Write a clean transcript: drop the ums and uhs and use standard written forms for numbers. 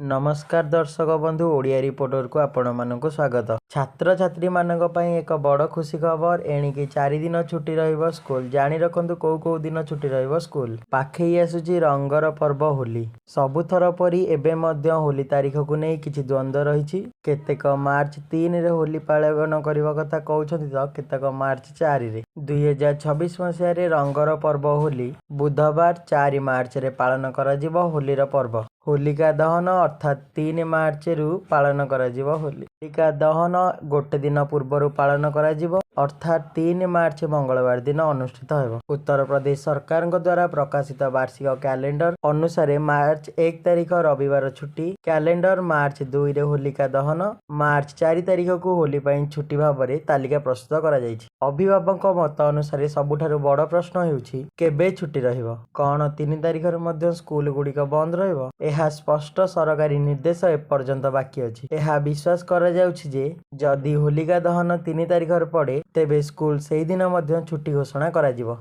नमस्कार दर्शक बंधु ओडिया रिपोर्टर को आपण मानक स्वागत। छात्र छात्री मानक पई एक बड़ खुशी खबर एणिकी 4 दिन छुट्टी रहिबो स्कूल। जानी रखंतु को दिन छुट्टी रहिबो स्कूल। पाखई आसुची रंगर पर्व होली। सबुथर परी एबे मध्य होली तारीख को नहीं किछि द्वंद्व रहिछि। केतेक मार्च 3 रे होली पालन करबा कथा कहउछथि त केतेक मार्च 4 रे। 2026 मसिया रे रंगर पर्व होली बुधवार 4 मार्च रे पालन करा जिवो होलीर पर्व। होलिका दहन अर्थात 3 मार्च रु पालन करा जिवो होली। होलिका दहन गोटे दिन पूर्व पालन करा जिवो अर्थात 3 मार्च मंगलवार दिन अनुष्ठित हेबो। उत्तर प्रदेश सरकार द्वारा प्रकाशित वार्षिक कैलेंडर अनुसार मार्च 1 तारीख रविवार छुट्टी। कैलेंडर मार्च 2 रे होलिका दहन, मार्च 4 तारीख को होली पई छुट्टी भाबरे तालिका प्रस्तुत करा जायछि। अभिभावक मत अनुसार सबुठारु बड़ प्रश्न हेउछि केबे छुट्टी रहिबो। कोन 3 तारीख रे मध्य स्कूल गुडिक बंद रहिबो। ଏହା ସ୍ପଷ୍ଟ ସରକାରୀ ନିର୍ଦ୍ଦେଶ ଏପର୍ଯ୍ୟନ୍ତ ବାକି ଅଛି। ଏହା ବିଶ୍ୱାସ କରାଯାଉଛି ଯେ ଯଦି ହୋଲିକା ଦହନ 3 ତାରିଖରେ ପଡ଼େ ତେବେ ସ୍କୁଲ ସେହି ଦିନ ମଧ୍ୟ ଛୁଟି ଘୋଷଣା କରାଯିବ।